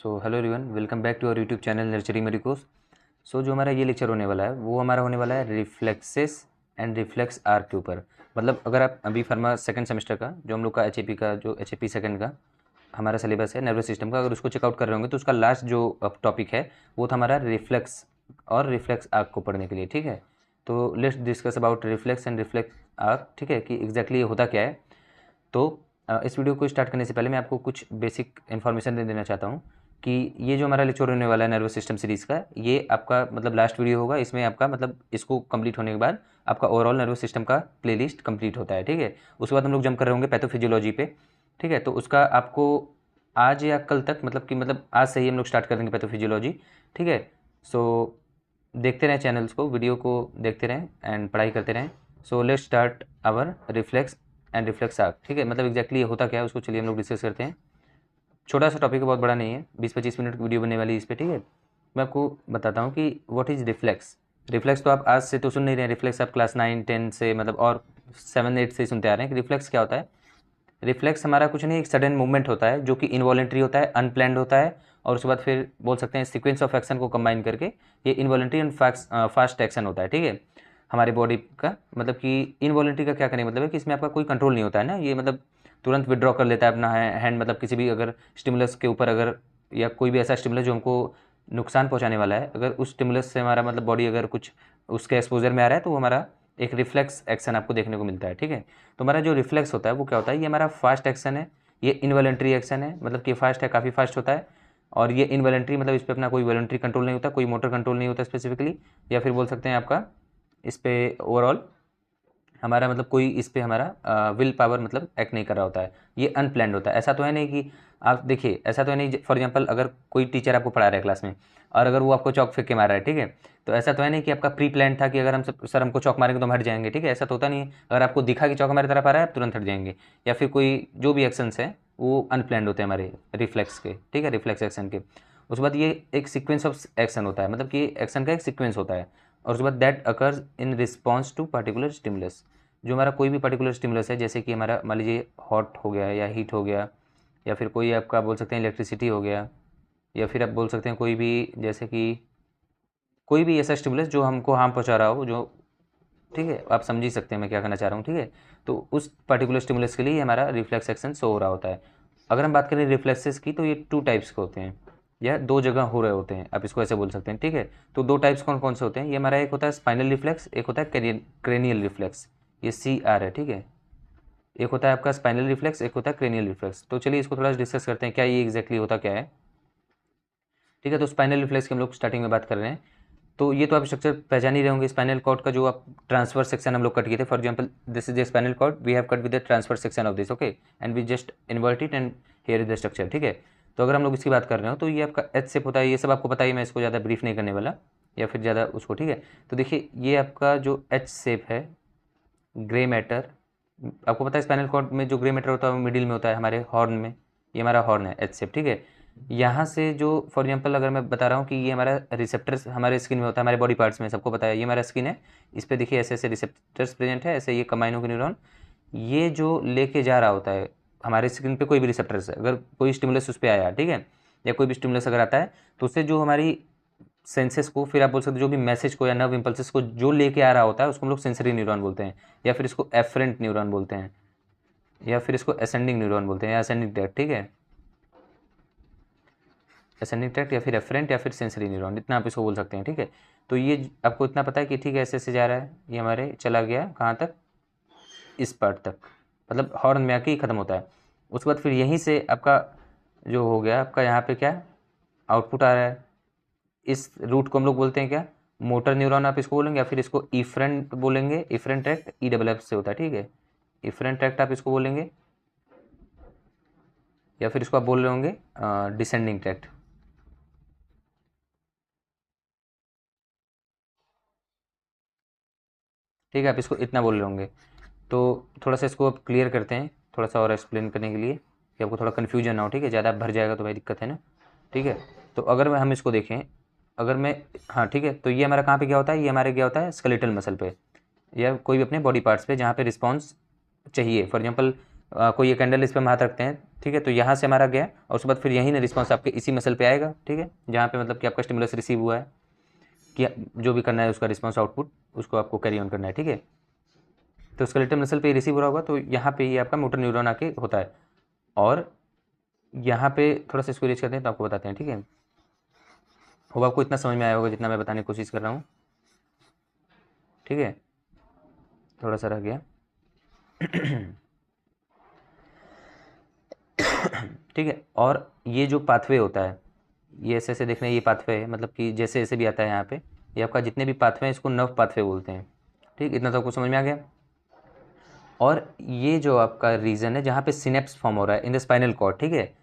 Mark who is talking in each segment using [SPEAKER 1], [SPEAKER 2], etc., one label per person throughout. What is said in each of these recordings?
[SPEAKER 1] So hello everyone, welcome back to our YouTube channel nurturing medicos. So जो हमारा ये lecture होने वाला है वो हमारा होने वाला है रिफ्लेक्सेस एंड रिफ्लेक्स आर्क के ऊपर। मतलब अगर आप अभी फार्मा सेकंड सेमेस्टर का जो हम लोग का एच का जो एच सेकंड का हमारा सिलेबस है नर्वस सिस्टम का, अगर उसको चेकआउट कर रहे होंगे तो उसका लास्ट जो टॉपिक है वो था हमारा रिफ्लेक्स और रिफ्लेक्स आर्क को पढ़ने के लिए। ठीक है, तो let's discuss about reflex and reflex arc. ठीक है, कि एग्जैक्टली ये होता क्या है। तो इस वीडियो को स्टार्ट करने से पहले मैं आपको कुछ बेसिक इन्फॉर्मेशन दे देना चाहता हूँ कि ये जो हमारा लेक्चर होने वाला है नर्वस सिस्टम सीरीज़ का, ये आपका मतलब लास्ट वीडियो होगा। इसमें आपका मतलब इसको कंप्लीट होने के बाद आपका ओवरऑल नर्वस सिस्टम का प्लेलिस्ट कंप्लीट होता है। ठीक है, उसके बाद हम लोग जंप कर रहे होंगे पैथोफिजियोलॉजी पे। ठीक है, तो उसका आपको आज या कल तक मतलब आज से ही हम लोग स्टार्ट कर देंगे पैथोफिजियोलॉजी। ठीक है, सो देखते रहें चैनल्स को, वीडियो को देखते रहें एंड पढ़ाई करते रहें। So let's start our reflex and reflex arc. ठीक है, मतलब एग्जैक्टली ये होता क्या है उसको चलिए हम लोग डिस्कस करते हैं। छोटा सा टॉपिक है, बहुत बड़ा नहीं है, 20-25 मिनट की वीडियो बनने वाली है इस पर। ठीक है, मैं आपको बताता हूँ कि व्हाट इज़ रिफ्लेक्स। रिफ्लेक्स तो आप आज से तो सुन नहीं रहे हैं, रिफ्लेक्स आप क्लास 9-10 से मतलब और 7-8 से सुनते आ रहे हैं कि रिफ्लेक्स क्या होता है। रिफ्लेक्स हमारा कुछ नहीं, एक सडन मूवमेंट होता है जो कि इनवॉलेंट्री होता है, अनप्लैंड होता है, और उसके बाद फिर बोल सकते हैं सीक्वेंस ऑफ एक्शन को कंबाइन करके ये इनवॉलेंट्री एंड फास्ट एक्शन होता है। ठीक है, हमारे बॉडी का मतलब कि इनवॉलेंट्री का क्या करने मतलब है कि इसमें आपका कोई कंट्रोल नहीं होता है ना, ये मतलब तुरंत विड्रॉ कर लेता है अपना हैंड, मतलब किसी भी अगर स्टिमुलस के ऊपर, अगर या कोई भी ऐसा स्टिमुलस जो हमको नुकसान पहुंचाने वाला है, अगर उस स्टिमुलस से हमारा मतलब बॉडी अगर कुछ उसके एक्सपोजर में आ रहा है तो वो हमारा एक रिफ्लेक्स एक्शन आपको देखने को मिलता है। ठीक है, तो हमारा जो रिफ्लेक्स होता है वो क्या होता है, ये हमारा फास्ट एक्शन है, ये इनवॉलेंट्री एक्शन है, मतलब कि फास्ट है, काफ़ी फास्ट होता है। और ये इनवॉलेंट्री मतलब इस पर अपना कोई वॉलेंट्री कंट्रोल नहीं होता, कोई मोटर कंट्रोल नहीं होता स्पेसिफिकली, या फिर बोल सकते हैं आपका इस पर ओवरऑल हमारा मतलब कोई इस पर हमारा विल पावर मतलब एक्ट नहीं कर रहा होता है, ये अनप्लैंड होता है। ऐसा तो है नहीं कि आप देखिए, ऐसा तो है नहीं फॉर एग्जांपल अगर कोई टीचर आपको पढ़ा रहा है क्लास में और अगर वो आपको चौक फेंक के मार रहा है, ठीक है, तो ऐसा तो है नहीं कि आपका प्री प्लान था कि अगर हम सर हमको चौक मारेंगे तो हम हट जाएंगे। ठीक है, ऐसा तो होता नहीं है। अगर आपको दिखा कि चौक हमारी तरफ आ रहा है आप तुरंत हट जाएंगे, या फिर कोई जो भी एक्शंस हैं वो अनप्लैंड होते हैं हमारे रिफ्लेक्स के। ठीक है, रिफ्लेक्स एक्शन के। उसके बाद ये एक सीक्वेंस ऑफ एक्शन होता है, मतलब कि एक्शन का एक सीक्वेंस होता है। और उसके बाद that occurs in response to particular stimulus. जो हमारा कोई भी पर्टिकुलर स्टिमुलस है, जैसे कि हमारा मान लीजिए हॉट हो गया या हीट हो गया, या फिर कोई आपका बोल सकते हैं इलेक्ट्रिसिटी हो गया, या फिर आप बोल सकते हैं कोई भी जैसे कि कोई भी ऐसा स्टिमुलस जो हमको हार्म पहुंचा रहा हो, जो ठीक है आप समझ ही सकते हैं मैं क्या कहना चाह रहा हूँ। ठीक है, तो उस पर्टिकुलर स्टिमुलस के लिए हमारा रिफ्लेक्स एक्शन शो हो रहा होता है। अगर हम बात करें रिफ्लेक्सेस की तो ये 2 टाइप्स के होते हैं, या 2 जगह हो रहे होते हैं, आप इसको ऐसे बोल सकते हैं। ठीक है, तो 2 टाइप्स कौन कौन से होते हैं, ये हमारा एक होता है स्पाइनल रिफ्लेक्स, एक होता है क्रेनियल रिफ्लेक्स, ये CR है। ठीक है, एक होता है आपका स्पाइनल रिफ्लेक्स, एक होता है क्रेनियल रिफ्लेक्स। तो चलिए इसको थोड़ा डिस्कस करते हैं क्या ये एग्जैक्टली होता क्या है। ठीक है, तो स्पाइनल रिफ्लेक्स की हम लोग स्टार्टिंग में बात कर रहे हैं। तो ये तो आप स्ट्रक्चर पहचान ही रहे होंगे, स्पाइनल कॉर्ड का जो आप ट्रांसफर सेक्शन हम लोग कट किए थे। For example this is the spinal cord, we have cut with the transfer section of this, okay, and we just invert it and here is the structure. ठीक है, तो अगर हम लोग इसकी बात कर रहे हो तो ये आपका एच शेप होता है, ये सब आपको पता ही, मैं इसको ज़्यादा ब्रीफ नहीं करने वाला या फिर ज़्यादा उसको। ठीक है, तो देखिए ये आपका जो एच शेप है, ग्रे मैटर, आपको पता है स्पाइनल कॉर्ड में जो ग्रे मैटर होता है वो मिडिल में होता है हमारे हॉर्न में, ये हमारा हॉर्न है एच शेप। ठीक है, यहाँ से जो फॉर एग्जांपल अगर मैं बता रहा हूँ कि ये हमारा रिसेप्टर्स हमारे स्किन में होता है, हमारे बॉडी पार्ट्स में, सबको पता है ये हमारा स्किन है, इस पर देखिए ऐसे ऐसे रिसेप्टर्स प्रेजेंट है, ऐसे ये कंबाइन होकर न्यूरॉन ये जो लेके जा रहा होता है हमारे स्किन पे कोई भी रिसेप्टर्स है, अगर कोई स्टिमुलस उस पर आया, ठीक है, या कोई भी स्टिमुलस अगर आता है तो उससे जो हमारी सेंसेस को, फिर आप बोल सकते हो जो भी मैसेज को या नर्व इम्पल्सेस को जो लेके आ रहा होता है उसको हम लोग सेंसरी न्यूरॉन बोलते हैं, या फिर इसको एफरेंट न्यूरॉन बोलते हैं, या फिर इसको असेंडिंग न्यूरॉन बोलते हैं, या असेंडिंग ट्रैक्ट। ठीक है, असेंडिंग ट्रैक्ट या फिर एफरेंट या फिर सेंसरी न्यूरॉन, इतना आप इसको बोल सकते हैं। ठीक है, तो ये आपको इतना पता है कि ठीक है ऐसे ऐसे जा रहा है, ये हमारे चला गया कहाँ तक, इस पार्ट तक, मतलब हॉर्न में आके ही खत्म होता है। उसके बाद फिर यहीं से आपका जो हो गया आपका यहाँ पे क्या आउटपुट आ रहा है, इस रूट को हम लोग बोलते हैं क्या, मोटर न्यूरॉन आप इसको बोलेंगे, या फिर इसको इफरेंट बोलेंगे, इफरेंट ट्रैक्ट EFF से होता है। ठीक है, इफरेंट ट्रैक्ट आप इसको बोलेंगे, या फिर इसको आप बोल रहे होंगे डिसेंडिंग ट्रैक्ट। ठीक है, आप इसको इतना बोल रहे होंगे। तो थोड़ा सा इसको आप क्लियर करते हैं, थोड़ा सा और एक्सप्लेन करने के लिए कि आपको थोड़ा कन्फ्यूजन ना हो। ठीक है, ज़्यादा भर जाएगा तो भाई दिक्कत है ना। ठीक है, तो अगर हम इसको देखें, अगर मैं, हाँ ठीक है, तो ये हमारा कहाँ पे क्या होता है, ये हमारे क्या होता है स्केलेटल मसल पे, या कोई भी अपने बॉडी पार्ट्स पे जहाँ पे रिस्पॉन्स चाहिए। फॉर एग्जांपल कोई एक कैंडल इस पर हम हाथ रखते हैं, ठीक है, तो यहाँ से हमारा गया और उसके बाद फिर यहीं ना रिस्पॉन्स आपके इसी मसल पे आएगा, ठीक है, जहाँ पे मतलब कि आपका स्टिमुलस रिसीव हुआ है, कि जो भी करना है उसका रिस्पॉन्स आउटपुट उसको आपको कैरी ऑन करना है, ठीक है। तो स्केलेटल मसल पे रिसीव हो रहा होगा, तो यहाँ पे ये आपका मोटर न्यूरॉन आके होता है, और यहाँ पे थोड़ा सा इसको रीच करते हैं तो आपको बताते हैं, ठीक है। होगा आपको इतना समझ में आया होगा जितना मैं बताने की कोशिश कर रहा हूँ, ठीक है, थोड़ा सा रह गया। ठीक है, और ये जो पाथवे होता है, ये ऐसे ऐसे देखना, ये पाथवे है, मतलब कि जैसे ऐसे भी आता है यहाँ पे, ये आपका जितने भी पाथवे हैं इसको नर्व पाथवे बोलते हैं, ठीक, इतना तो आपको समझ में आ गया। और ये जो आपका रीजन है जहाँ पे सिनेप्स फॉर्म हो रहा है इन द स्पाइनल कॉर्ड, ठीक है,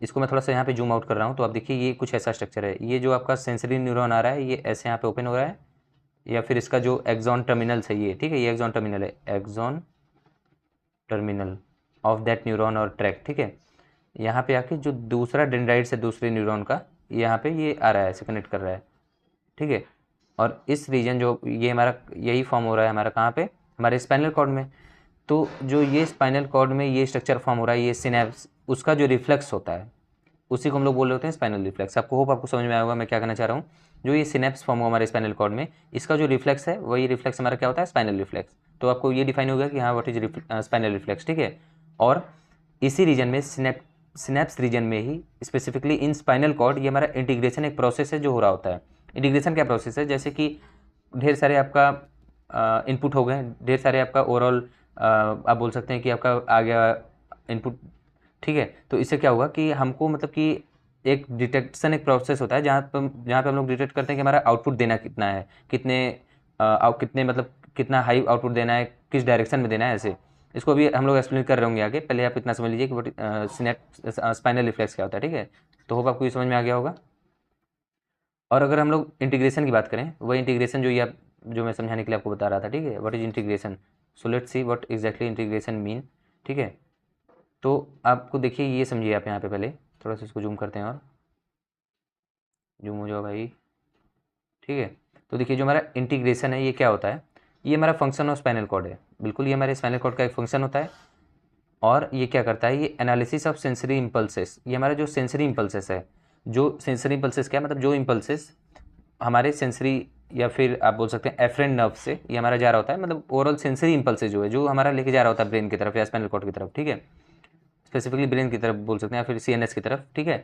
[SPEAKER 1] इसको मैं थोड़ा सा यहाँ पे जूम आउट कर रहा हूँ, तो आप देखिए ये कुछ ऐसा स्ट्रक्चर है, ये जो आपका सेंसरी न्यूरॉन आ रहा है ये ऐसे यहाँ पे ओपन हो रहा है, या फिर इसका जो एक्सॉन टर्मिनल्स है ये, ठीक है, ये एक्सॉन टर्मिनल है, axon terminal of that neuron और ट्रैक, ठीक है। यहाँ पे आके जो दूसरा डेंड्राइट्स है दूसरे न्यूरॉन का, यहाँ पे ये आ रहा है, ऐसे कनेक्ट कर रहा है, ठीक है। और इस रीजन जो ये हमारा यही फॉर्म हो रहा है हमारा कहाँ पे, हमारे स्पाइनल कॉर्ड में। तो जो ये स्पाइनल कॉर्ड में ये स्ट्रक्चर फॉर्म हो रहा है, ये सिनेप्स, उसका जो रिफ्लेक्स होता है उसी को हम लोग बोल रहे होते हैं स्पाइनल रिफ्लेक्स। आपको होप आपको समझ में आया होगा मैं क्या कहना चाह रहा हूँ। जो ये सिनेप्स फॉर्म हुआ हमारे स्पाइनल कॉर्ड में, इसका जो रिफ्लेक्स है वही रिफ्लेक्स हमारा क्या होता है, स्पाइनल रिफ्लेक्स। तो आपको ये डिफाइन हो गया कि हाँ व्हाट इज स्पाइनल रिफ्लेक्स, ठीक है। और इसी रीजन में सिनेप्स रीजन में ही स्पेसिफिकली इन स्पाइनल कॉर्ड ये हमारा इंटीग्रेशन एक प्रोसेस है जो हो रहा होता है। इंटीग्रेशन क्या प्रोसेस है, जैसे कि ढेर सारे आपका इनपुट हो गए, ढेर सारे आपका ओवरऑल आप बोल सकते हैं कि आपका आ गया इनपुट, ठीक है। तो इससे क्या होगा कि हमको मतलब कि एक डिटेक्शन एक प्रोसेस होता है जहाँ पे हम लोग डिटेक्ट करते हैं कि हमारा आउटपुट देना कितना है, कितने मतलब कितना हाई आउटपुट देना है, किस डायरेक्शन में देना है, ऐसे इसको भी हम लोग एक्सप्लेन कर रहे होंगे आगे। पहले आप इतना समझ लीजिए कि स्पाइनल रिफ्लेक्स क्या होता है, ठीक है। तो होप आपको ये समझ में आ गया होगा। और अगर हम लोग इंटीग्रेशन की बात करें, वही इंटीग्रेशन जो मैं समझाने के लिए आपको बता रहा था, ठीक है, what is integration. So let's see what exactly integration mean, ठीक है। तो आपको देखिए ये समझिए आप यहाँ पे, पहले थोड़ा सा इसको जूम करते हैं, और जूम हो जाओ भाई, ठीक है। तो देखिए जो हमारा इंटीग्रेशन है ये क्या होता है, ये हमारा फंक्शन ऑफ स्पाइनल कॉर्ड है, बिल्कुल ये हमारे स्पाइनल कॉर्ड का एक फंक्शन होता है। और ये क्या करता है, ये एनालिसिस ऑफ सेंसरी इम्पल्सेस, ये हमारा जो सेंसरी इम्पल्सेस है, जो सेंसरी इम्पल्सेस क्या मतलब जो इम्पल्सेस हमारे सेंसरी या फिर आप बोल सकते हैं एफरेंट नर्व से ये हमारा जा रहा होता है, मतलब ओवरऑल सेंसरी इम्पल्सेस जो है जो हमारा लेके जा रहा होता है ब्रेन की तरफ या स्पाइनल कॉर्ड की तरफ, ठीक है, स्पेसिफिकली ब्रेन की तरफ बोल सकते हैं या फिर सीएनएस की तरफ, ठीक है।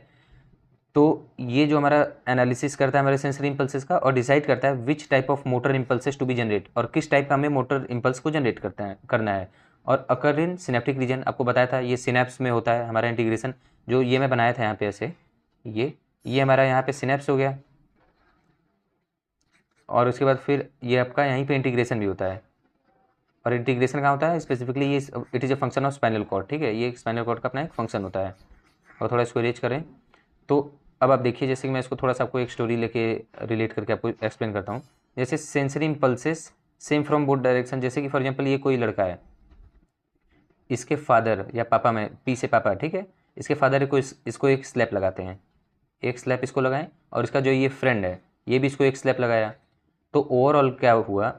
[SPEAKER 1] तो ये जो हमारा एनालिसिस करता है हमारे सेंसरी इम्पल्सेस का और डिसाइड करता है which type of motor impulses to be generate, और किस टाइप का हमें मोटर इम्पल्स को जनरेट करना है। और अकर इन सिनेप्टिक रीजन, आपको बताया था ये सिनेप्स में होता है हमारा इंटीग्रेशन, जो ये मैं बनाया था यहाँ पे ऐसे, ये हमारा यहाँ पे सिनेप्स हो गया, और उसके बाद फिर ये आपका यहीं पे इंटीग्रेशन भी होता है। और इंटीग्रेशन कहाँ होता है स्पेसिफिकली, ये it is a function of spinal cord, ठीक है, ये स्पाइनल कॉर्ड का अपना एक फंक्शन होता है। और थोड़ा इसको रीच करें तो अब आप देखिए, जैसे कि मैं इसको थोड़ा सा आपको एक स्टोरी लेके रिलेट करके आपको एक्सप्लेन करता हूँ। जैसे sensory impulses same from both direction, जैसे कि फॉर एग्जांपल ये कोई लड़का है, इसके फादर या पापा में पी से पापा, ठीक है, इसके फादर को इसको एक स्लैप लगाते हैं, एक स्लैप इसको लगाएं, और इसका जो ये फ्रेंड है ये भी इसको एक स्लैप लगाया। तो ओवरऑल क्या हुआ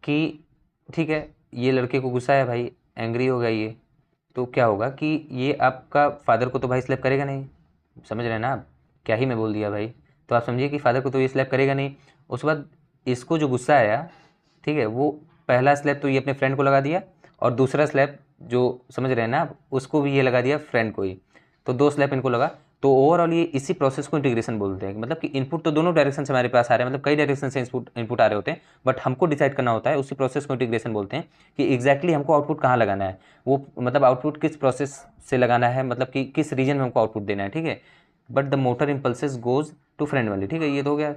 [SPEAKER 1] कि ठीक है, ये लड़के को गुस्सा है भाई, एंग्री हो गया ये, तो क्या होगा कि ये आपका फादर को तो भाई स्लैप करेगा नहीं, समझ रहे हैं ना आप, क्या ही मैं बोल दिया भाई। तो आप समझिए कि फादर को तो ये स्लैप करेगा नहीं। उसके बाद इसको जो गुस्सा आया, ठीक है, वो पहला स्लैप तो ये अपने फ्रेंड को लगा दिया, और दूसरा स्लैप जो समझ रहे हैं ना आप उसको भी ये लगा दिया फ्रेंड को ही, तो दो स्लैप इनको लगा। तो ओवरऑल ये इसी प्रोसेस को इंटीग्रेशन बोलते हैं, मतलब कि इनपुट तो दोनों डायरेक्शन से हमारे पास आ रहे हैं, मतलब कई डायरेक्शन से इनपुट आ रहे होते हैं, बट हमको डिसाइड करना होता है, उसी प्रोसेस को इंटीग्रेशन बोलते हैं कि एग्जैक्टली हमको आउटपुट कहाँ लगाना है, वो मतलब आउटपुट किस प्रोसेस से लगाना है, मतलब कि किस रीजन में हमको आउटपुट देना है, ठीक है। But the motor impulses goes to friend वाली, ठीक है, ये तो हो गया।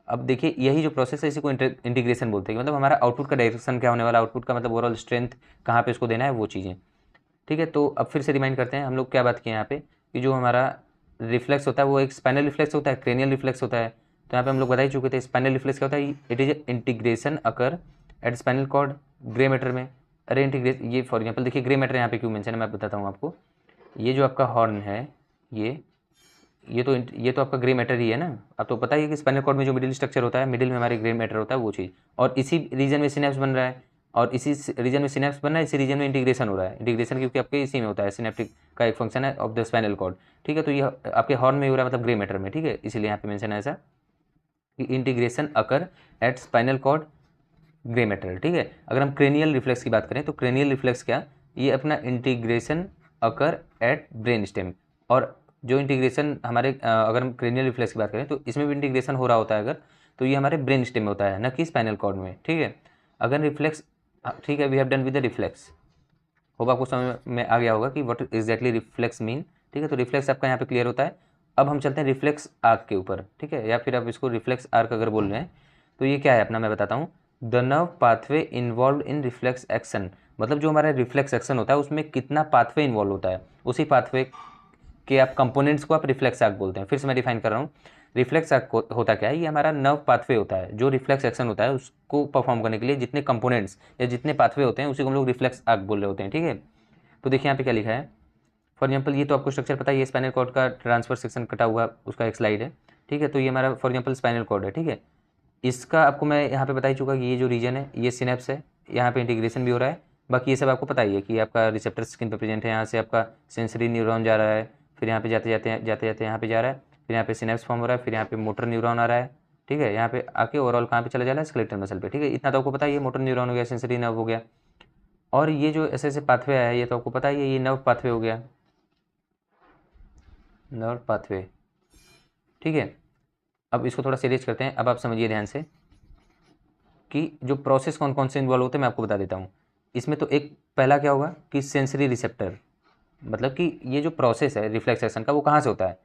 [SPEAKER 1] अब देखिए यही जो प्रोसेस है इसी को इंटीग्रेशन बोलते हैं, मतलब हमारा आउटपुट का डायरेक्शन क्या होने वाला, आउटपुट का मतलब ओवरऑल स्ट्रेंथ कहाँ पे इसको देना है वो चीज़ें, ठीक है। तो अब फिर से रिमाइंड करते हैं हम लोग क्या बात किए यहाँ पे, कि जो हमारा रिफ्लेक्स होता है वो एक स्पाइनल रिफ्लेक्स होता है, क्रेनियल रिफ्लेक्स होता है। तो यहाँ पे हम लोग बता ही चुके थे स्पाइनल रिफ्लेक्स क्या होता है, it is integration occur at spinal cord grey matter में। अरे इंटीग्रेशन, ये फॉर एग्जाम्पल देखिए ग्रे मैटर यहाँ पे क्यों मेंशन है मैं बताता हूँ आपको। ये जो आपका हॉर्न है ये तो आपका ग्रे मैटर ही है ना। अब तो पता ही है कि स्पाइनल कॉर्ड में जो मिडिल स्ट्रक्चर होता है, मिडिल में हमारे ग्रे मैटर होता है वो चीज़, और इसी रीजन में सिनेप्स बन रहा है। और इसी रीजन में सिनेप्स बन रहा है, इसी रीजन में इंटीग्रेशन हो रहा है। इंटीग्रेशन क्योंकि आपके इसी में होता है, सिनेप्टिक का एक फंक्शन है ऑफ द स्पाइनल कॉर्ड, ठीक है। तो ये आपके हॉर्न में हो रहा है, मतलब ग्रे मैटर में, ठीक है। इसीलिए यहाँ पे मेंशन है ऐसा कि integration occur at spinal cord grey matter, ठीक है। अगर हम क्रेनियल रिफ्लेक्स की बात करें तो क्रेनियल रिफ्लेक्स क्या, ये अपना integration occur eight brain stem. और जो इंटीग्रेशन हमारे अगर हम क्रेनियल रिफ्लेक्स की बात करें तो इसमें भी इंटीग्रेशन हो रहा होता है अगर, तो ये हमारे ब्रेन स्टेम में होता है, न कि स्पाइनल कॉर्ड में, ठीक है। अगर रिफ्लेक्स, ठीक है, we have done with the reflex. Hope आपको समझ में आ गया होगा कि व्हाट एग्जैक्टली रिफ्लेक्स मीन, ठीक है। तो रिफ्लेक्स आपका यहाँ पे क्लियर होता है। अब हम चलते हैं रिफ्लेक्स आर्क के ऊपर, ठीक है, या फिर आप इसको रिफ्लेक्स आर्क अगर बोल रहे हैं तो ये क्या है अपना, मैं बताता हूँ। The nerve pathway involve in reflex action, मतलब जो हमारा रिफ्लेक्स एक्शन होता है उसमें कितना पाथवे इन्वॉल्व होता है, उसी पाथवे के आप कंपोनेंट्स को आप रिफ्लेक्स आर्क बोलते हैं। फिर से मैं डिफाइन कर रहा हूँ, रिफ्लेक्स आर्क होता क्या है, ये हमारा नर्व पाथवे होता है। जो रिफ्लेक्स एक्शन होता है उसको परफॉर्म करने के लिए जितने कंपोनेंट्स या जितने पाथवे होते हैं उसी को हम लोग रिफ्लेक्स आर्क बोल रहे होते हैं, ठीक है। तो देखिए यहाँ पे क्या लिखा है, फॉर एग्जाम्पल ये तो आपको स्ट्रक्चर पता है, ये स्पाइनल कॉर्ड का ट्रांसफर सेक्शन कटा हुआ उसका एक स्लाइड है, ठीक है। तो ये हमारा फॉर एग्जाम्पल स्पाइनल कॉर्ड है, ठीक है। इसका आपको मैं यहाँ पे बता ही चुका कि ये जो रीजन है ये सिनेप्स है, यहाँ पे इंटीग्रेशन भी हो रहा है। बाकी ये सब आपको पता ही है कि आपका रिसेप्टर स्किन पे प्रेजेंट है, यहाँ से आपका सेंसरी न्यूरॉन जा रहा है, फिर यहाँ पे जाते जाते यहाँ पे जा रहा है, फिर यहाँ पे सिनेप्स फॉर्म हो रहा है, फिर यहाँ पे मोटर न्यूरॉन आ रहा है, ठीक है। यहाँ पे आके ओवरऑल कहाँ पे चला जा रहा है, स्केलेटल मसल पे, ठीक है। इतना तो आपको पता ही है, मोटर न्यूरॉन हो गया, सेंसरी नर्व हो गया। और ये जो ऐसे ऐसे पाथवे आया है ये तो आपको पता ही है, ये नर्व पाथवे हो गया, नर्व पाथवे, ठीक है। अब इसको थोड़ा सीरियस करते हैं। अब आप समझिए ध्यान से कि जो प्रोसेस कौन कौन से इन्वॉल्व होते हैं मैं आपको बता देता हूँ। इसमें तो एक पहला क्या होगा कि सेंसरी रिसेप्टर, मतलब कि ये जो प्रोसेस है रिफ्लेक्स एक्शन का वो कहाँ से होता है।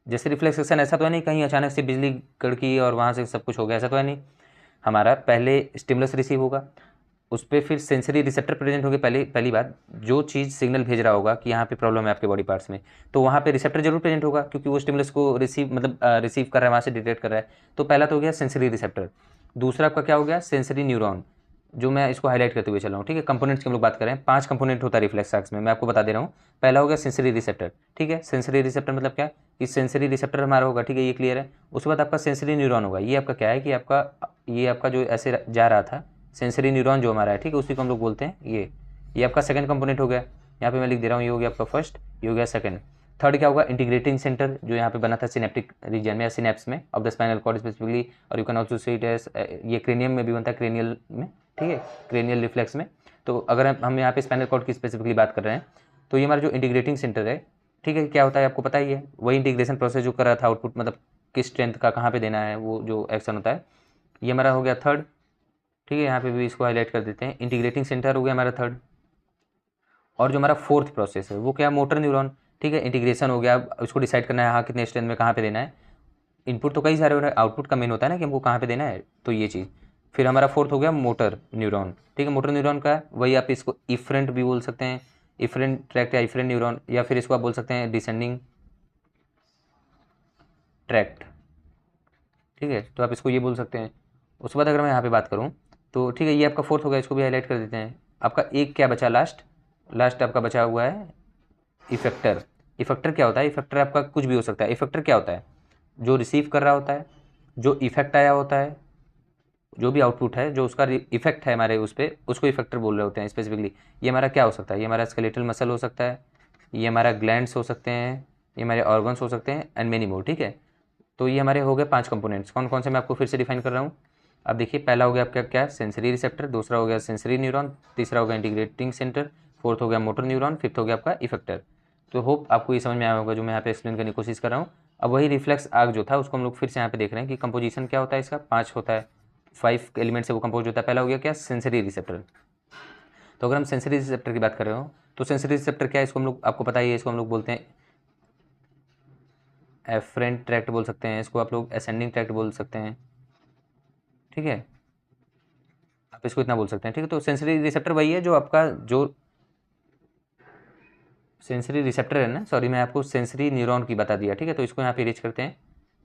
[SPEAKER 1] जैसे रिफ्लेक्स एक्शन ऐसा तो है नहीं कहीं अचानक से बिजली कड़की और वहाँ से सब कुछ हो गया, ऐसा तो है नहीं। हमारा पहले स्टिमुलस रिसीव होगा, उस पर फिर सेंसरी रिसेप्टर प्रेजेंट होंगे। पहली बात, जो चीज़ सिग्नल भेज रहा होगा कि यहाँ पे प्रॉब्लम है आपके बॉडी पार्ट्स में, तो वहाँ पे रिसेप्टर जरूर प्रेजेंट होगा क्योंकि वो स्टिमुलस को रिसीव कर रहा है, वहाँ से डिटेक्ट कर रहा है। तो पहला तो हो गया सेंसरी रिसेप्टर। दूसरा आपका क्या हो गया, सेंसरी न्यूरॉन, जो मैं इसको हाईलाइट करते हुए चल रहा हूँ, ठीक है। कंपोनेंट्स की हम लोग बात कर रहे हैं, 5 कंपोनेंट होता है रिफ्लेक्स आर्क्स में, मैं आपको बता दे रहा हूँ। पहला हो गया सेंसरी रिसेप्टर, ठीक है। सेंसरी रिसेप्टर मतलब क्या, कि सेंसरी रिसेप्टर हमारा होगा, ठीक है, ये क्लियर है। उसके बाद आपका सेंसरी न्यूरॉन होगा, ये आपका क्या है कि ये आपका जो ऐसे जा रहा था सेंसरी न्यूरॉन जो हमारा है, ठीक है, उसी को हम लोग बोलते हैं ये आपका सेकंड कंपोनेंट हो गया। यहाँ पे मैं लिख दे रहा हूँ, ये हो गया आपका फर्स्ट, ये हो गया सेकंड। थर्ड क्या होगा, इंटीग्रेटिंग सेंटर, जो यहाँ पे बना था सिनेप्टिक रीजन में या सिनेप्स में of the spinal cord specifically, और you can also see it as, ये क्रेनियम में भी बनता है, क्रेनियल में, ठीक है, क्रेनियल रिफ्लेक्स में। तो अगर हम यहाँ पे स्पाइनल कॉर्ड की स्पेसिफिकली बात कर रहे हैं तो ये हमारा जो इंटीग्रेटिंग सेंटर है, ठीक है, क्या होता है आपको पता ही है, वही इंटीग्रेशन प्रोसेस जो कर रहा था, आउटपुट मतलब किस स्ट्रेंथ का कहाँ पे देना है, वो जो एक्शन होता है, ये हमारा हो गया थर्ड, ठीक है। यहाँ पे भी इसको हाईलाइट कर देते हैं, इंटीग्रेटिंग सेंटर हो गया हमारा थर्ड। और जो हमारा फोर्थ प्रोसेस है वो क्या, मोटर न्यूरॉन, ठीक है। इंटीग्रेशन हो गया, अब उसको डिसाइड करना है हाँ कितने स्ट्रेंथ में कहाँ पे देना है। इनपुट तो कई सारे हो रहे हैं, आउटपुट का मेन होता है ना कि हमको कहाँ पे देना है, तो ये चीज़। फिर हमारा फोर्थ हो गया मोटर न्यूरॉन, ठीक है। मोटर न्यूरॉन का वही आप इसको इफरेंट भी बोल सकते हैं, इफरेंट ट्रैक्ट या इफरेंट न्यूरॉन, या फिर इसको आप बोल सकते हैं डिसेंडिंग ट्रैक्ट, ठीक है। तो आप इसको ये बोल सकते हैं। उसके बाद अगर मैं यहाँ पे बात करूँ तो ठीक है, ये आपका फोर्थ हो गया, इसको भी हाईलाइट कर देते हैं। आपका एक क्या बचा, लास्ट आपका बचा हुआ है इफेक्टर। इफेक्टर क्या होता है, इफेक्टर आपका कुछ भी हो सकता है। इफेक्टर क्या होता है, जो रिसीव कर रहा होता है, जो इफेक्ट आया होता है, जो भी आउटपुट है, जो उसका इफेक्ट है हमारे उस पर, उसको इफेक्टर बोल रहे होते हैं स्पेसिफिकली। ये हमारा क्या हो सकता है, ये हमारा स्केलेटल मसल हो सकता है, ये हमारा ग्लैंड्स हो सकते हैं, ये हमारे ऑर्गन्स हो सकते हैं, एंड मेनी मोर, ठीक है। तो ये हमारे हो गए 5 कंपोनेंट्स। कौन कौन से मैं आपको फिर से डिफाइन कर रहा हूँ। अब देखिए, पहला हो गया आपका क्या, सेंसरी रिसेप्टर, दूसरा हो गया सेंसरी न्यूरॉन, तीसरा हो गया इंटीग्रेटिंग सेंटर, फोर्थ हो गया मोटर न्यूरॉन, फिफ्थ हो गया आपका इफेक्टर। तो होप आपको ये समझ में आया होगा जो मैं यहाँ पे एक्सप्लेन करने की कोशिश कर रहा हूँ। अब वही रिफ्लेक्स आर्क जो था उसको हम लोग फिर से यहाँ पे देख रहे हैं कि कंपोजिशन क्या होता है इसका, 5 होता है, 5 एलिमेंट से वो कंपोज होता है। पहला हो गया क्या, सेंसरी रिसेप्टर। तो अगर हम सेंसरी रिसेप्टर की बात कर रहे हो तो सेंसरी रिसेप्टर क्या है, इसको हम लोग, आपको पता ही है, इसको हम लोग बोलते हैं एफरेंट ट्रैक्ट बोल सकते हैं, इसको आप लोग असेंडिंग ट्रैक्ट बोल सकते हैं, ठीक है। आप इसको इतना बोल सकते हैं, ठीक है। तो सेंसरी रिसेप्टर वही है जो आपका जो सेंसरी रिसेप्टर है ना, सॉरी मैं आपको सेंसरी न्यूरॉन की बता दिया, ठीक है। तो इसको यहाँ पे रीच करते हैं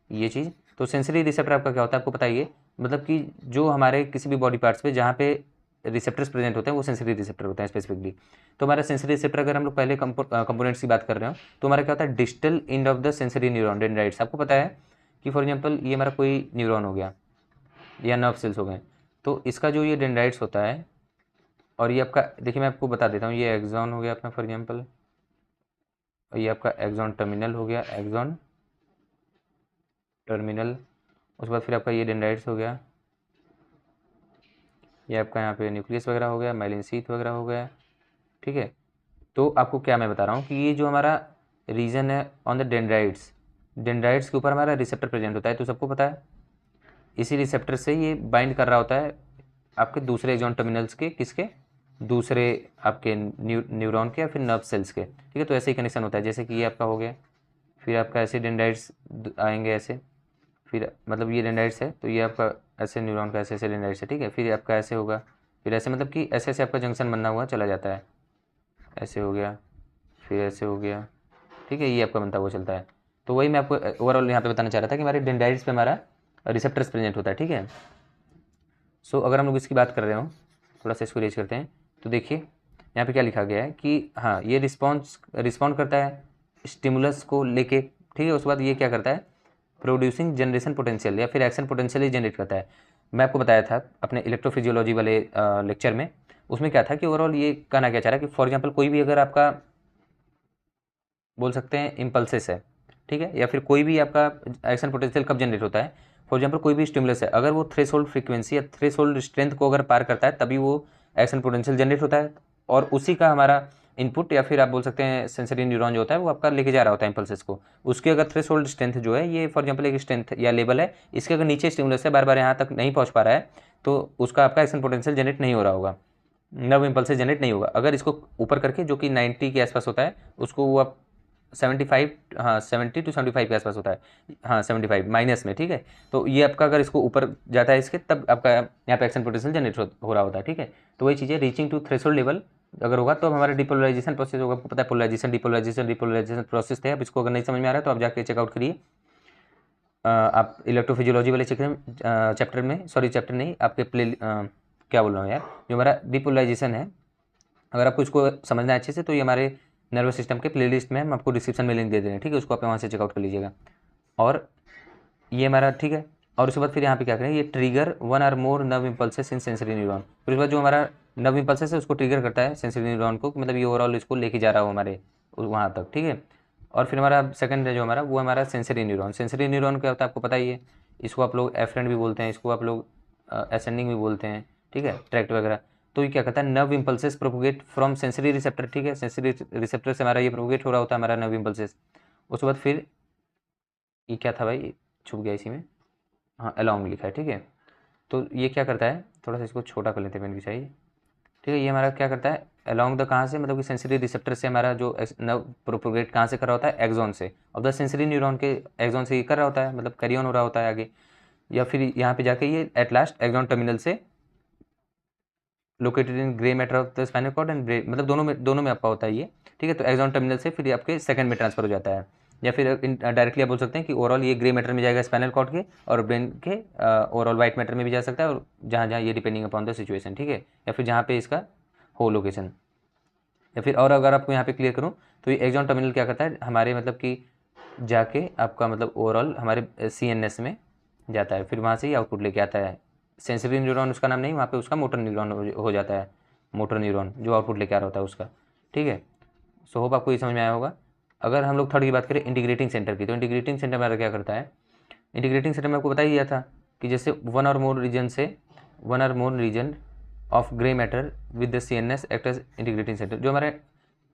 [SPEAKER 1] ये चीज़। तो सेंसरी रिसेप्टर आपका क्या होता है आपको पता ही है, मतलब कि जो हमारे किसी भी बॉडी पार्ट्स पे जहाँ पे रिसेप्टर्स प्रेजेंट होते हैं वो सेंसरी रिसेप्टर होते हैं स्पेसिफिकली। तो हमारा सेंसरी रिसेप्टर अगर हम लोग पहले कंपोनेंट्स की बात कर रहे हो तो हमारा क्या होता है, distal end of the sensory neuron dendrites. आपको पता है कि फॉर एग्जांपल ये हमारा कोई न्यूरॉन हो गया या नर्व सेल्स हो गए, तो इसका जो ये डेंड्राइट्स होता है और ये आपका देखिए मैं आपको बता देता हूँ, ये एक्सॉन हो गया अपना फॉर एग्जांपल, और ये आपका एक्सॉन टर्मिनल हो गया, एक्सॉन टर्मिनल। उसके बाद फिर आपका ये डेंड्राइट्स हो गया, ये आपका यहाँ पे न्यूक्लियस वगैरह हो गया, माइलिन शीथ वगैरह हो गया, ठीक है। तो आपको क्या मैं बता रहा हूँ कि ये जो हमारा रीजन है ऑन द डेंड्राइट्स, डेंड्राइट्स के ऊपर हमारा रिसेप्टर प्रेजेंट होता है, तो सबको पता है इसी रिसेप्टर से ये बाइंड कर रहा होता है आपके दूसरे एक्सॉन टर्मिनल्स के, किसके, दूसरे आपके न्यूरॉन के या फिर नर्व सेल्स के, ठीक है। तो ऐसे ही कनेक्शन होता है, जैसे कि ये आपका हो गया, फिर आपका ऐसे डेंड्राइट्स आएंगे ऐसे, फिर मतलब ये डेंड्राइट्स है तो ये आपका ऐसे न्यूरॉन का ऐसे ऐसे डेंड्राइट्स है, ठीक है। फिर आपका ऐसे होगा, फिर ऐसे मतलब कि ऐसे ऐसे आपका जंक्शन बनना हुआ चला जाता है, ऐसे हो गया, फिर ऐसे हो गया, ठीक है। ये आपका बनता हुआ चलता है। तो वही मैं आपको ओवरऑल यहाँ पे बताना चाह रहा था कि हमारे डेंड्राइट्स पे हमारा रिसेप्टर्स प्रेजेंट होता है, ठीक है। सो अगर हम लोग इसकी बात कर रहे हो, थोड़ा सा इसको रेज करते हैं, तो देखिए यहाँ पे क्या लिखा गया है कि हाँ ये रिस्पॉन्ड करता है स्टिमुलस को लेके, ठीक है। उसके बाद ये क्या करता है, प्रोड्यूसिंग जनरेशन पोटेंशियल या फिर एक्शन पोटेंशियल ही जनरेट करता है। मैं आपको बताया था अपने इलेक्ट्रोफिजियोलॉजी वाले लेक्चर में, उसमें क्या था कि ओवरऑल ये कहना क्या चाह रहा है कि फॉर एग्जांपल कोई भी अगर आपका बोल सकते हैं इम्पल्सेस है, ठीक है, या फिर कोई भी आपका एक्शन पोटेंशियल कब जनरेट होता है, फॉर एग्जांपल कोई भी स्टिमुलस है अगर वो थ्रेशोल्ड फ्रीक्वेंसी या थ्रेशोल्ड स्ट्रेंथ को अगर पार करता है तभी वो एक्शन पोटेंशियल जनरेट होता है, और उसी का हमारा इनपुट या फिर आप बोल सकते हैं सेंसरी न्यूरॉन जो होता है वो आपका लेके जा रहा होता है इम्पल्सेस को। उसकी अगर थ्रेशोल्ड स्ट्रेंथ जो है, ये फॉर एग्जांपल एक स्ट्रेंथ या लेवल है, इसके अगर नीचे स्टिमुलस है बार बार यहाँ तक नहीं पहुँच पा रहा है, तो उसका आपका एक्शन पोटेंशियल जनरेट नहीं हो रहा होगा, नर्व इम्पल्सेस जनरेट नहीं होगा। अगर इसको ऊपर करके जो कि 90 के आसपास होता है, उसको वो आप 75, हाँ 70 to 75 के आसपास होता है, हाँ 75 माइनस में, ठीक है। तो ये आपका अगर इसको ऊपर जाता है इसके, तब आपका यहाँ पे एक्शन पोटेंशियल जनरेट हो रहा होता है, ठीक है। तो वही चीज़ है, रीचिंग टू थ्रेशोल्ड लेवल अगर होगा तो हमारा डिपोलराइजेशन प्रोसेस होगा। आपको पता है पोलराइजेशन डिपोलराइजेशन प्रोसेस थे। अब इसको अगर नहीं समझ में आ रहा है तो आप जाके चेकआउट करिए, आप इलेक्ट्रोफिजियोलॉजी वाले चैप्टर में, सॉरी चैप्टर नहीं, आपके क्या बोल रहा हूँ यार, जो हमारा डिपोलराइजेशन है, अगर आपको इसको समझना है अच्छे से तो ये हमारे नर्वस सिस्टम के प्लेलिस्ट में हम आपको डिस्क्रिप्शन में लिंक दे दे रहे हैं, ठीक है। उसको आप वहाँ से चेकआउट कर लीजिएगा। और ये हमारा ठीक है, और उसके बाद फिर यहाँ पे क्या करें, ये trigger one or more nerve impulses in sensory neuron. फिर उसके बाद जो हमारा नर्व इम्पल्सेस है उसको ट्रिगर करता है सेंसरी न्यूरॉन को, मतलब ये ओवरऑल इसको लेके जा रहा हो हमारे वहाँ तक, ठीक है। और फिर हमारा सेकंड है जो हमारा, वो हमारा सेंसरी न्यूरॉन। सेंसरी न्यूरॉन क्या होता है आपको पता ही है, इसको आप लोग एफरेंट भी बोलते हैं, इसको आप लोग असेंडिंग भी बोलते हैं, ठीक है, ट्रैक्ट वगैरह। तो ये क्या कहता है, nerve impulses propagate from sensory receptor, ठीक है, सेंसरी रिसेप्टर से हमारा ये प्रोपोगेट हो रहा होता है हमारा नर्व इम्पल्सेस। उसके बाद फिर ये क्या था भाई, छुप गया इसी में, हाँ अलोंग लिखा है, ठीक है। तो ये क्या करता है, थोड़ा सा इसको छोटा कर लेते हैं पेन की चाहिए, ठीक है। ये हमारा क्या करता है, अलोंग द कहाँ से, मतलब कि सेंसरी रिसेप्टर से हमारा जो नर्व प्रोपोगेट कहाँ से कर रहा होता है, एक्सॉन से, और द सेंसरी न्यूरॉन के एक्सॉन से ये कर रहा होता है, मतलब कैरी ऑन हो रहा होता है आगे, या फिर यहाँ पे जाके ये एट लास्ट एक्सॉन टर्मिनल से located in grey matter of the spinal cord and brain, मतलब दोनों में आपका होता है ये, ठीक है। तो एक्सॉन टर्मिनल से फिर आपके सेकंड में ट्रांसफर हो जाता है, या फिर डायरेक्टली आप बोल सकते हैं कि ओवरऑल ये ग्रे मैटर में जाएगा स्पाइनल कॉर्ड के, और ब्रेन के ओवरऑल वाइट मैटर में भी जा सकता है, और जहाँ जहाँ ये डिपेंडिंग अपॉन द सिचुएशन, ठीक है, या फिर जहाँ पे इसका हो लोकेशन, या फिर और अगर आपको यहाँ पे क्लियर करूँ तो ये एक्सॉन टर्मिनल क्या करता है हमारे, मतलब कि जाके आपका मतलब ओवरऑल हमारे CNS में जाता है, फिर वहाँ से ही आउटपुट लेके आता है। सेंसरी न्यूरॉन उसका नाम नहीं, वहाँ पे उसका मोटर न्यूरॉन हो जाता है, मोटर न्यूरॉन जो आउटपुट लेके आ रहा होता है उसका, ठीक है। सो होप आपको ये समझ में आया होगा। अगर हम लोग थर्ड की बात करें इंटीग्रेटिंग सेंटर की, तो इंटीग्रेटिंग सेंटर हमारा क्या करता है, इंटीग्रेटिंग सेंटर में आपको बता ही दिया था कि जैसे वन और more region of grey matter with the CNS act as integrating centre. जो हमारे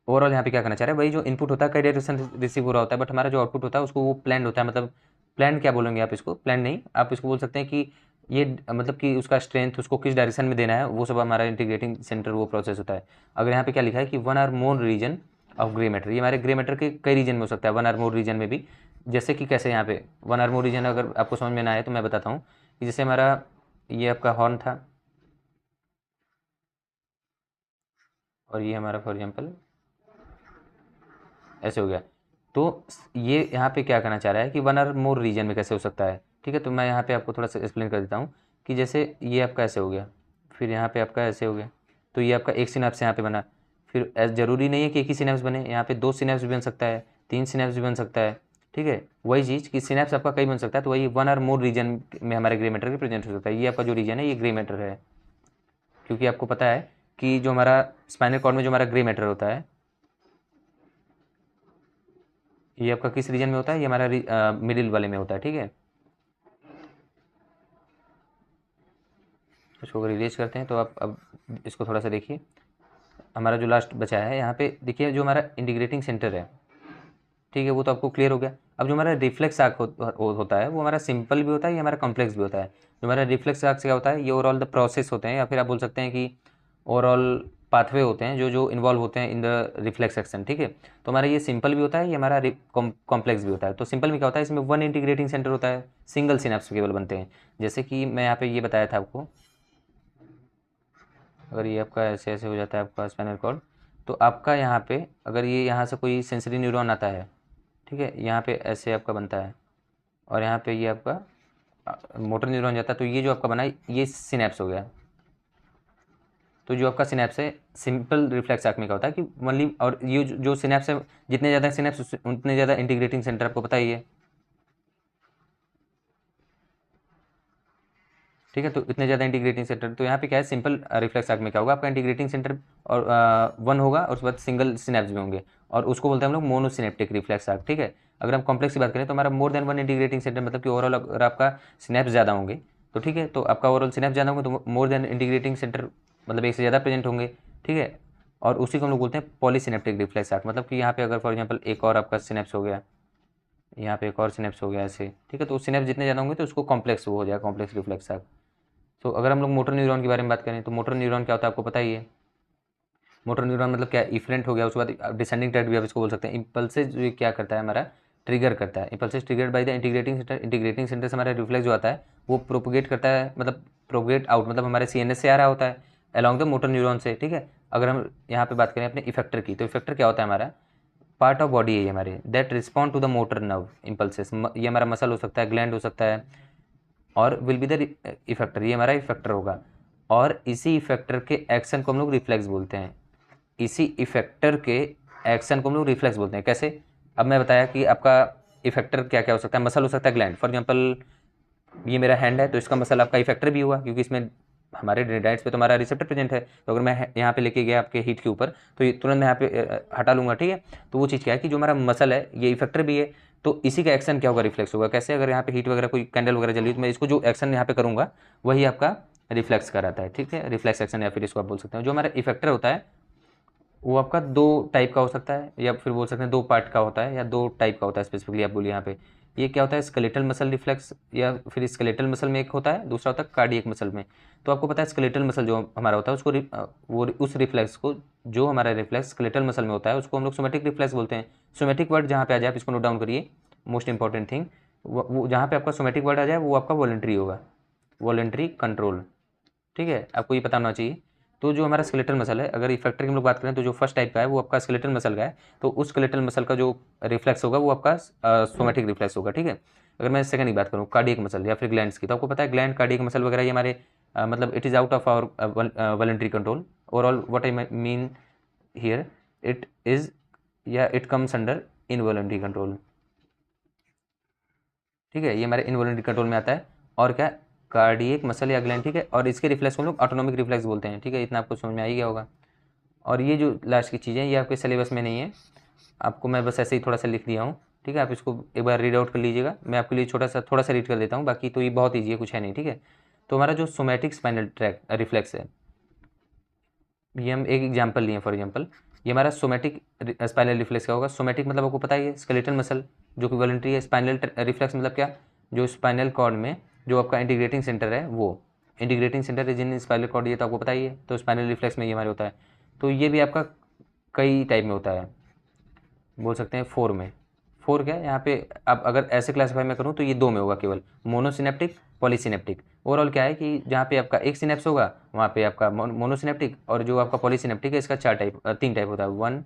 [SPEAKER 1] ओवरऑल यहाँ पे क्या करना चाह रहे हैं, वही जो इनपुट होता है कई डायरेक्शन रिसीव हो रहा होता है, बट हमारा जो आउटपुट होता है उसको वो प्लान होता है, मतलब प्लान क्या बोलेंगे आप इसको, प्लान नहीं, आप इसको बोल सकते हैं कि ये मतलब कि उसका स्ट्रेंथ उसको किस डायरेक्शन में देना है, वो सब हमारा इंटीग्रेटिंग सेंटर वो प्रोसेस होता है। अगर यहाँ पे क्या लिखा है कि one or more region of grey matter, ये हमारे ग्रे मैटर के कई रीजन में हो सकता है, वन आर मोर रीजन में भी, जैसे कि कैसे यहाँ पे वन आर मोर रीजन अगर आपको समझ में ना आए तो मैं बताता हूँ कि जैसे हमारा ये आपका हॉर्न था, और ये हमारा फॉर एग्जाम्पल ऐसे हो गया, तो ये यहाँ पे क्या कहना चाह रहा है कि वन आर मोर रीजन में कैसे हो सकता है, ठीक है। तो मैं यहाँ पे आपको थोड़ा सा एक्सप्लेन कर देता हूँ कि जैसे ये आपका ऐसे हो गया, फिर यहाँ पे आपका ऐसे हो गया, तो ये आपका एक सिनेप्स यहाँ पे बना, फिर ज़रूरी नहीं है कि एक ही सिनेप्स बने, यहाँ पे 2 सिनेप्स भी बन सकता है, 3 सिनेप्स भी बन सकता है, ठीक है। वही चीज़ कि सिनेप्स आपका कई बन सकता है, तो वही वन आर मोर रीजन में हमारे ग्रे मैटर के प्रेजेंट हो सकता है। ये आपका जो रीजन है ये ग्रे मैटर है, क्योंकि आपको पता है कि जो हमारा स्पाइनल कॉर्ड में जो हमारा ग्रे मैटर होता है, ये आपका किस रीजन में होता है, ये हमारा मिडिल वाले में होता है, ठीक है। इसको अगर इरेज करते हैं तो आप अब इसको थोड़ा सा देखिए, हमारा जो लास्ट बचा है यहाँ पे देखिए, जो हमारा इंटीग्रेटिंग सेंटर है, ठीक है, वो तो आपको क्लियर हो गया। अब जो हमारा रिफ्लेक्स आर्क होता है वो हमारा सिंपल भी होता है, ये हमारा कॉम्प्लेक्स भी होता है। जो हमारा रिफ्लेक्स आर्क से क्या होता है, ये ओवरऑल द प्रोसेस होते हैं, या फिर आप बोल सकते हैं कि ओवरऑल पाथवे होते हैं जो जो इन्वॉल्व होते हैं इन द रिफ्लेक्स एक्शन, ठीक है। तो हमारा ये सिंपल भी होता है, ये हमारा कॉम्प्लेक्स भी होता है। तो सिंपल में क्या होता है, इसमें वन इंटीग्रेटिंग सेंटर होता है, सिंगल सिनेप्स केवल बनते हैं। जैसे कि मैं यहाँ पे ये बताया था आपको, अगर ये आपका ऐसे ऐसे हो जाता है आपका स्पाइनल कॉर्ड, तो आपका यहाँ पे अगर ये यहाँ से कोई सेंसरी न्यूरॉन आता है, ठीक है, यहाँ पे ऐसे आपका बनता है, और यहाँ पे ये आपका मोटर न्यूरॉन जाता है, तो ये जो आपका बना है ये सिनेप्स हो गया। तो जो आपका सिनेप्स है सिंपल रिफ्लेक्स आर्क में क्या होता है कि ओनली, और ये जो सिनेप्स है, जितने ज़्यादा सिनेप्स उतने ज़्यादा इंटीग्रेटिंग सेंटर, आपको पता ही है, ठीक है। तो इतने ज़्यादा इंटीग्रेटिंग सेंटर, तो यहाँ पे क्या है, सिंपल रिफ्लेक्स आर्क में क्या होगा, आपका इंटीग्रेटिंग सेंटर और वन होगा, और उसके बाद सिंगल सिनेप्स भी होंगे, और उसको बोलते हैं हम लोग मोनोसिनेप्टिक रिफ्लेक्स आर्क, ठीक है। अगर हम कॉम्प्लेक्स की बात करें तो हमारा more than one integrating centre, मतलब कि ओवरऑल अगर आपका सिनेप्स ज़्यादा होंगे तो ठीक है, तो आपका ओवरऑल सिनेप्स ज़्यादा होंगे तो मोर देन इंटीग्रेटिंग सेंटर, मतलब एक से ज़्यादा प्रेजेंट होंगे, ठीक है। और उसी को हम लोग बोलते हैं पॉलीसिनेप्टिक रिफ्लेक्स आर्क, मतलब कि यहाँ पे अगर फॉर एग्जांपल एक और आपका सिनेप्स हो गया, यहाँ पे एक और सिनेप्स हो गया ऐसे, ठीक है, तो सिनेप्स जितने ज़्यादा होंगे तो उसको कॉम्प्लेक्स हो जाएगा, कॉम्प्लेक्स रिफ्लेक्स आर्क। तो अगर हम लोग मोटर न्यूरॉन के बारे में बात करें तो मोटर न्यूरॉन क्या होता है आपको पता ही है। मोटर न्यूरॉन मतलब क्या, इफरेंट हो गया, उसके बाद डिसेंडिंग ट्रैक्ट भी आप इसको बोल सकते हैं। इम्पल्सेस जो ये क्या करता है, हमारा ट्रिगर करता है, impulses triggered by the integrating centre. Integrating centre से हमारा रिफ्लेक्स जो आता है वो प्रोपोगेट करता है, मतलब प्रोपोगेट आउट, मतलब हमारे सीएनएस से आ रहा होता है अलॉन्ग द मोटर न्यूरॉन से, ठीक है। अगर हम यहाँ पे बात करें अपने इफेक्टर की, तो इफेक्टर क्या होता है, हमारा पार्ट ऑफ बॉडी है ये हमारे, that respond to the motor nerve impulses. ये हमारा मसल हो सकता है, ग्लैंड हो सकता है, और विल बी द इफेक्टर, ये हमारा इफेक्टर होगा। और इसी इफेक्टर के एक्शन को हम लोग रिफ्लेक्स बोलते हैं। इसी इफेक्टर के एक्शन को हम लोग रिफ्लेक्स बोलते हैं। कैसे, अब मैं बताया कि आपका इफेक्टर क्या क्या हो सकता है, मसल हो सकता है, ग्लैंड। फॉर एग्जांपल ये मेरा हैंड है तो इसका मसल आपका इफेक्टर भी हुआ, क्योंकि इसमें हमारे डेंड्राइट्स पे तो हमारा रिसेप्टर प्रेजेंट है। तो अगर मैं यहाँ पे लेके गया आपके हीट के ऊपर, तो ये तुरंत मैं यहाँ पे हटा लूँगा, ठीक है। तो वो चीज़ क्या है कि जो हमारा मसल है ये इफेक्टर भी है, तो इसी का एक्शन क्या होगा, रिफ्लेक्स होगा। कैसे, अगर यहाँ पे हीट वगैरह कोई कैंडल वगैरह जली तो मैं इसको जो एक्शन यहाँ पे करूँगा वही आपका रिफ्लेक्स कराता है, ठीक है, रिफ्लेक्स एक्शन, या फिर इसको आप बोल सकते हैं। जो हमारा इफेक्टर होता है वो आपका दो टाइप का हो सकता है, या फिर बोल सकते हैं दो पार्ट का होता है, या दो टाइप का होता है स्पेसिफिकली आप बोलिए यहाँ पे। ये क्या होता है, स्केलेटल मसल रिफ्लेक्स, या फिर स्केलेटल मसल में एक होता है, दूसरा होता है कार्डियक मसल में। तो आपको पता है स्केलेटल मसल जो हमारा होता है उसको वो उस रिफ्लेक्स को, जो हमारा रिफ्लेक्स स्केलेटल मसल में होता है उसको हम लोग सोमेटिक रिफ्लेक्स बोलते हैं। सोमेटिक वर्ड जहाँ पे आ जाए आप इसको नोट डाउन करिए, मोस्ट इंपॉर्टेंट थिंग, वो जहाँ पे आपका सोमेटिक वर्ड आ जाए वो आपका वॉलेंट्री होगा, वॉलेंट्री कंट्रोल, ठीक है, आपको ये पता होना चाहिए। तो जो हमारा स्केलेटल मसल है, अगर इफेक्टर की हम लोग बात करें तो जो फर्स्ट टाइप का है वो आपका स्केलेटल मसल का है, तो उस स्केलेटल मसल का जो रिफ्लेक्स होगा वो आपका सोमेटिक रिफ्लेक्स होगा, ठीक है। अगर मैं सेकंड की बात करूँ कार्डियक मसल या फिर ग्लैंड्स की, तो आपको पता है ग्लैंड, कार्डियक मसल वगैरह ये हमारे मतलब it is out of our voluntary control. Overall what I mean here, it is, या it comes under involuntary control, ठीक है, ये हमारे इनवॉलेंट्री कंट्रोल में आता है। और क्या, कार्डियक मसल या ग्लैंड, ठीक है, और इसके रिफ्लेक्स को हम लोग ऑटोनॉमिक रिफ्लेक्स बोलते हैं, ठीक है, इतना आपको समझ में आ ही गया होगा। और ये जो लास्ट की चीज़ें ये आपके सिलेबस में नहीं है, आपको मैं बस ऐसे ही थोड़ा सा लिख दिया हूँ, ठीक है। आप इसको एक बार रीड आउट कर लीजिएगा, मैं आपके लिए थोड़ा सा रीड कर देता हूँ, बाकी तो ये बहुत ईजी है, कुछ है नहीं, ठीक है। तो हमारा जो सोमैटिक स्पाइनल ट्रैक रिफ्लेक्स है, ये हम एक एग्जाम्पल लिए, फॉर एग्जाम्पल ये हमारा सोमैटिक स्पाइनल रिफ्लेक्स क्या होगा। सोमैटिक मतलब आपको पता ही है स्केलेटल मसल जो कि वॉलंटरी है। स्पाइनल रिफ्लेक्स मतलब क्या, जो स्पाइनल कॉर्ड में जो आपका इंटीग्रेटिंग सेंटर है, वो integrating centre is in spinal cord, ये तो आपको पता ही है। तो स्पाइनल रिफ्लेक्स में ये हमारे होता है। तो ये भी आपका कई टाइप में होता है, बोल सकते हैं फोर में। फोर क्या है यहाँ पे, अब अगर ऐसे क्लासीफाई में करूँ तो ये दो में होगा केवल, मोनोसिनेप्टिक, पॉलीसिनेप्टिक। ओवरऑल क्या है कि जहाँ पे आपका एक सिनेप्स होगा वहाँ पे आपका मोनोसिनेप्टिक, और जो आपका पॉलीसिनेप्टिक है इसका तीन टाइप होता है, 1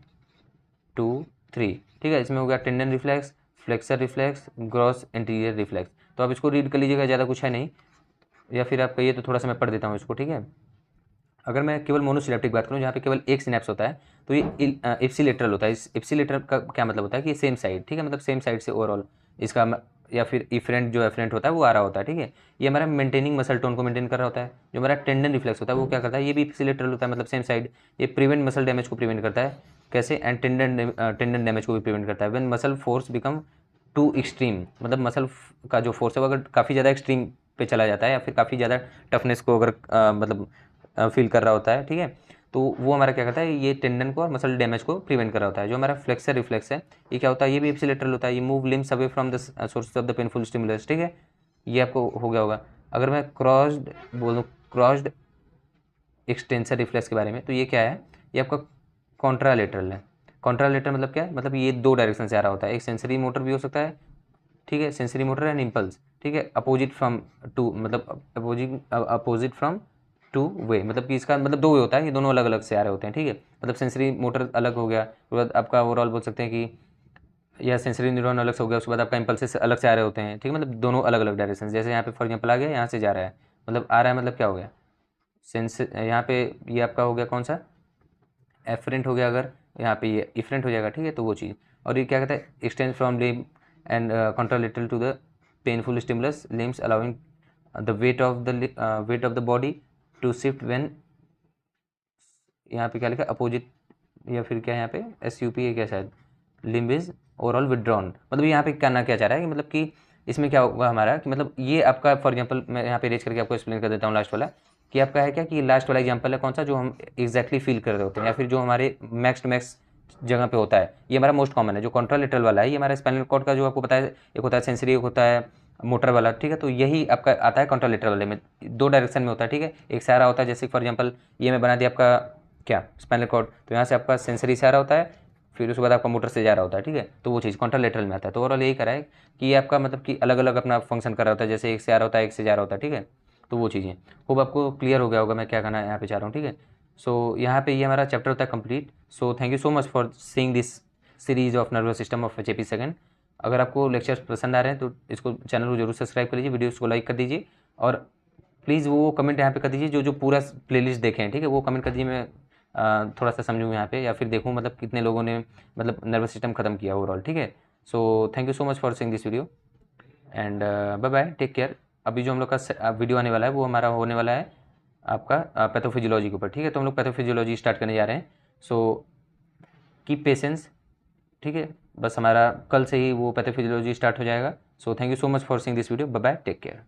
[SPEAKER 1] 2 3, ठीक है। इसमें हो गया tendon reflex, flexor reflex, gross anterior reflex. तो आप इसको रीड कर लीजिएगा, ज़्यादा कुछ है नहीं, या फिर आप कहिए तो थोड़ा सा मैं पढ़ देता हूँ इसको, ठीक है। अगर मैं केवल मोनोसिनेप्टिक बात करूँ जहाँ पे केवल एक सिनेप्स होता है, तो ये इप्सिलेटरल होता है। इस इप्सिलेटरल का क्या मतलब होता है कि सेम साइड, ठीक है, मतलब सेम साइड से ओवरऑल इसका या फिर इफरेंट जो एफरेंट होता है वो आ रहा होता है, ठीक है। ये हमारा मेंटेनिंग मसल टोन को मेंटेन कर रहा होता है। जो हमारा टेंडन रिफ्लेक्स होता है वो क्या करता है, ये भी इप्सिलेटरल होता है, मतलब सेम साइड। ये प्रिवेंट मसल डैमेज को प्रिवेंट करता है, कैसे, एंड टेंडन डैमेज को भी प्रिवेंट करता है। When muscle force become too extreme, मतलब मसल का जो फोर्स है वो अगर काफ़ी ज़्यादा एक्सट्रीम पे चला जाता है या फिर काफ़ी ज़्यादा टफनेस को अगर मतलब फील कर रहा होता है, ठीक है, तो वो हमारा क्या करता है, ये टेंडन को और मसल डैमेज को प्रिवेंट कर रहा होता है। जो हमारा फ्लेक्सर रिफ्लेक्स है ये क्या होता है, ये भी इप्सिलेटरल होता है। ये move limbs away from the source of the painful stimulus, ठीक है, ये आपको हो गया होगा। अगर मैं क्रॉस्ड बोलूँ, क्रॉस्ड एक्सटेंसर रिफ्लेक्स के बारे में, तो ये क्या है, ये आपका कॉन्ट्रालेटरल है। कॉन्ट्रालेटरल मतलब क्या है, मतलब ये दो डायरेक्शन से आ रहा होता है। एक सेंसरी मोटर भी हो सकता है, ठीक है, सेंसरी मोटर एंड इम्पल्स, ठीक है, अपोजिट फ्रॉम टू, मतलब अपोजिट फ्रॉम टू वे, मतलब कि इसका मतलब दो वे होता है, ये दोनों अलग अलग से आ रहे होते हैं, ठीक है। मतलब सेंसरी मोटर अलग हो गया, उसके बाद आपका ओवरऑल बोल सकते हैं कि या सेंसरी न्यूरॉन अलग से हो गया, उसके बाद आपका इम्पल्सेस अलग से आ रहे होते हैं, ठीक है, मतलब दोनों अलग अलग डायरेक्शन। जैसे यहाँ पे फॉर एग्जाम्पल आ गया, यहाँ से जा रहा है, मतलब आ रहा है, मतलब क्या हो गया, सेंस यहाँ पे ये आपका हो गया कौन सा, एफरेंट हो गया, अगर यहाँ पे ये इफरेंट हो जाएगा, ठीक है, तो वो चीज़। और ये क्या कहता है, extend from limb and contralateral to the painful stimulus limbs allowing the weight of the body to shift when, यहाँ पे क्या लिखा, अपोजिट, या फिर क्या यहाँ पे SUP है क्या शायद, लिम्ब इज ओवरऑल विदड्रॉन। मतलब यहाँ पे करना क्या चाह रहा है कि मतलब कि इसमें क्या होगा हमारा, कि मतलब ये आपका फॉर एग्जांपल मैं यहाँ पे रेज करके आपको एक्सप्लेन कर देता हूँ लास्ट वाला, कि आपका है क्या, कि लास्ट वाला एग्जांपल है कौन सा, जो हम एग्जैक्टली फील कर रहे होते हैं या फिर जो हमारे मैक्स टू मैक्स जगह पे होता है। ये हमारा मोस्ट कॉमन है, जो कॉन्ट्रालेटरल वाला है, ये हमारा स्पाइनल कॉर्ड का जो आपको पता है, एक होता है सेंसरी, एक होता है मोटर वाला, ठीक है, तो यही आपका आता है कॉन्ट्रालेटरल वाले में, दो डायरेक्शन में होता है, ठीक है। एक से आ रहा होता है, जैसे फॉर एग्जांपल ये मैं बना दिया आपका क्या, स्पाइनल कॉर्ड, तो यहाँ से आपका सेंसरी से आ रहा होता है, फिर उसके बाद आपका मोटर से जा रहा होता है, ठीक है, तो वो चीज़ कॉन्ट्रालेटरल में आता है। तो ओवरऑल यही करा है कि ये आपका मतलब कि अलग अलग अपना फंक्शन कर रहा होता है, जैसे एक से आ रहा होता है, एक से जा रहा होता है, ठीक है, तो वो चीज़ें होप आपको क्लियर हो गया होगा मैं क्या कहना यहाँ पे चाह रहा हूँ, ठीक है। सो यहाँ पे ये हमारा चैप्टर होता है complete. So thank you so much for seeing this series of nervous system of HAP second. अगर आपको लेक्चर्स पसंद आ रहे हैं तो इसको चैनल को जरूर सब्सक्राइब कर लीजिए, वीडियोस को लाइक कर दीजिए, और प्लीज़ वो कमेंट यहाँ पे कर दीजिए जो जो पूरा प्लेलिस्ट देखें, ठीक है, वो कमेंट कर दीजिए, मैं थोड़ा सा समझूँ यहाँ पे, या फिर देखूँ मतलब कितने लोगों ने मतलब नर्वस सिस्टम ख़त्म किया ओवरऑल, ठीक है। So thank you so much for seeing this video and bye bye, take care. अभी जो हम लोग का वीडियो आने वाला है वो हमारा होने वाला है आपका पैथोफिजियोलॉजी के ऊपर, ठीक है, तो हम लोग पैथोफिजियोलॉजी स्टार्ट करने जा रहे हैं। सो कीप पेशेंस, ठीक है, बस हमारा कल से ही वो पैथोफिजियोलॉजी स्टार्ट हो जाएगा। So thank you so much for seeing this video, bye bye, take care.